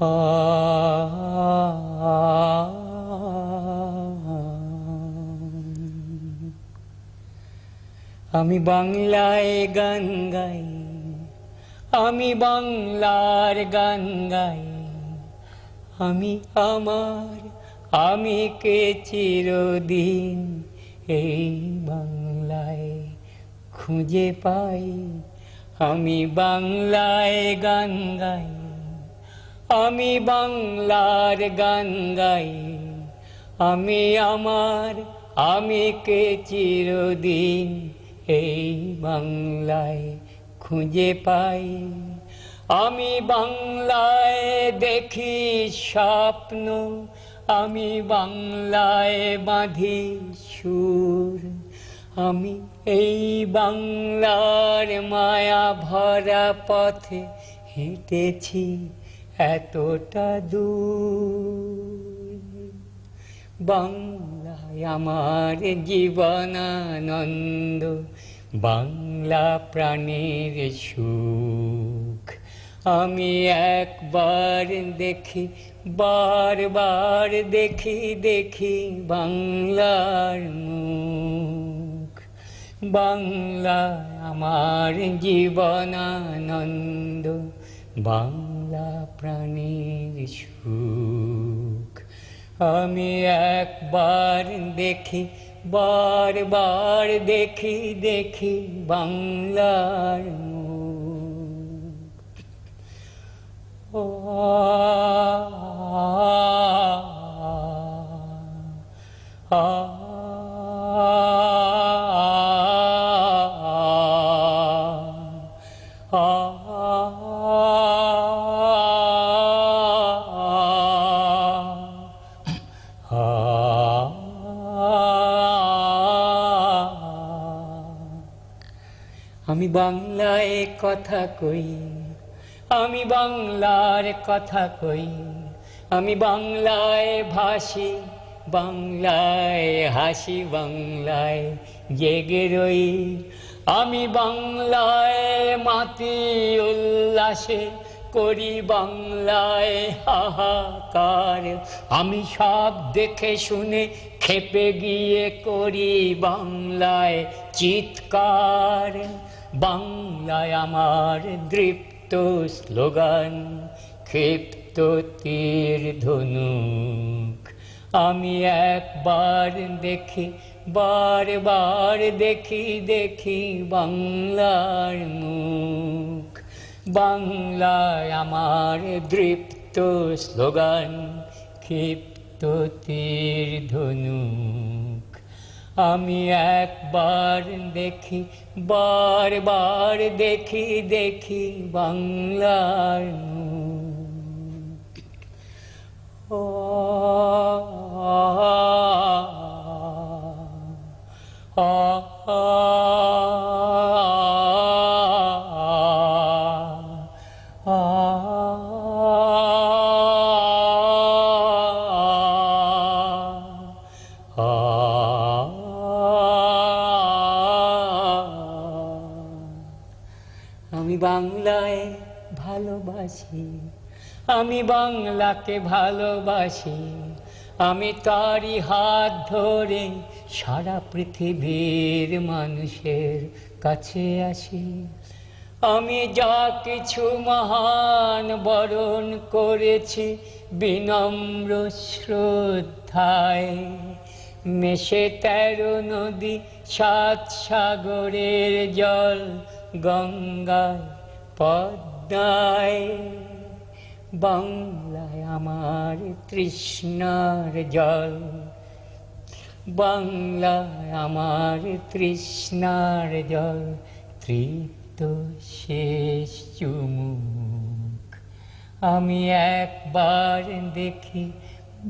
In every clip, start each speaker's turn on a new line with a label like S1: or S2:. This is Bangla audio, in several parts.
S1: আ আমি বাংলায় গান গাই, আমি বাংলার গান গাই, আমি আমার আমি কে চিরদিন এই বাংলায় খুঁজে পাই। আমি বাংলায় গান গাই, আমি বাংলার গান গাই, আমি আমার আমি কে চিরদিন এই বাংলায় খুঁজে পাই। আমি বাংলায় দেখি স্বপ্ন, আমি বাংলায় বাঁধি সুর, আমি এই বাংলার মায়া ভরা পথে হেঁটেছি এতটা দূর। বাংলায় আমার জীবনানন্দ, বাংলা প্রাণের সুখ। আমি একবার দেখি, বারবার দেখি দেখি বাংলার মুখ। বাংলা আমার জীবনানন্দ, বাংলা প্রাণের সুখ। আমি একবার দেখি, বারবার দেখি দেখি বাংলার মুখ। ও আ আমি বাংলায় কথা কই, আমি বাংলার কথা কই, আমি বাংলায় ভাসি, বাংলায় হাসি, বাংলায় জেগে রই। আমি বাংলায় মাতি উল্লাসে করি, বাংলায় হাহাকার। আমি সব দেখে শুনে খেপে গিয়ে করি বাংলায় চিৎকার। বাংলায় আমার দৃপ্ত স্লোগান, ক্ষিপ্ত তীর ধনুক। আমি একবার দেখি, বারবার দেখি দেখি বাংলার মুখ। বাংলায় আমার দৃপ্ত স্লোগান, ক্ষিপ্ত তীর ধনুক। আমি একবার দেখি, বারবার দেখি দেখি বাংলার মুখ। ও আমি বাংলায় ভালোবাসি, আমি বাংলাকে ভালোবাসি, আমি তারই হাত ধরে সারা পৃথিবীর মানুষের কাছে আসি। আমি যা কিছু মহান বরণ করেছি বিনম্র শ্রদ্ধায়, মেশে 13 নদী 7 সাগরের জল, গঙ্গায় পদ্মায়। বাংলায় আমার তৃষ্ণার জল, বাংলায় আমার তৃষ্ণার জল, তৃপ্ত শেষ চুমুক। আমি একবার দেখি,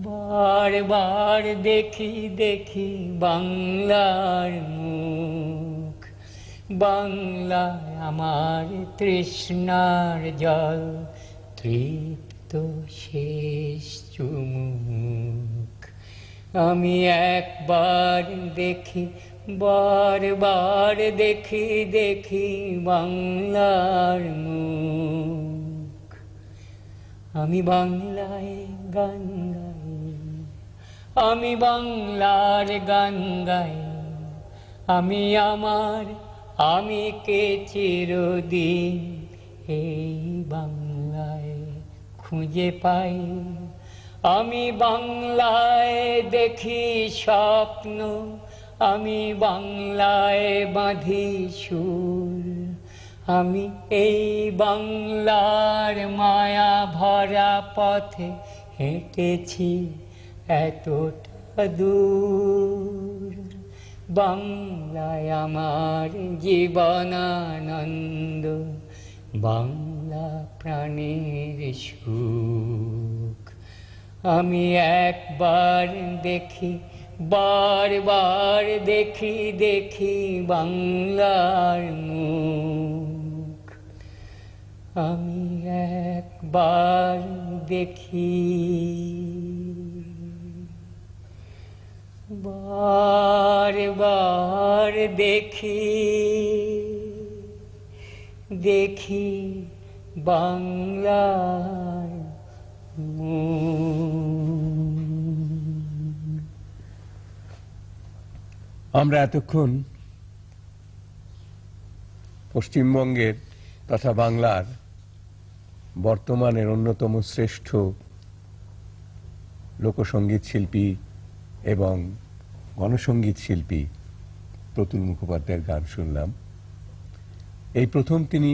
S1: বারবার দেখি দেখি বাংলার মুখ। বাংলায় আমার তৃষ্ণার জল, তৃপ্ত শেষ চুমুক। আমি একবার দেখি, বারবার দেখি দেখি বাংলার মুখ। আমি বাংলায় গান গাই, আমি বাংলার গান গাই, আমি আমার আমি কে চিরদিন এই বাংলায় খুঁজে পাই। আমি বাংলায় দেখি স্বপ্ন, আমি বাংলায় বাঁধি সুর, আমি এই বাংলার মায়া ভরা পথে হেঁটেছি এতটা দূর। বাংলায় আমার জীবনানন্দ, বাংলা প্রাণের সুখ। আমি একবার দেখি, বারবার দেখি, দেখি বাংলার মুখ। আমি একবার দেখি, বারবার দেখি, দেখি বাংলার
S2: আমরা এতক্ষণ পশ্চিমবঙ্গের তথা বাংলার বর্তমানের অন্যতম শ্রেষ্ঠ লোকসঙ্গীত শিল্পী এবং গণসঙ্গীত শিল্পী প্রতুল মুখোপাধ্যায়ের গান শুনলাম। এই প্রথম তিনি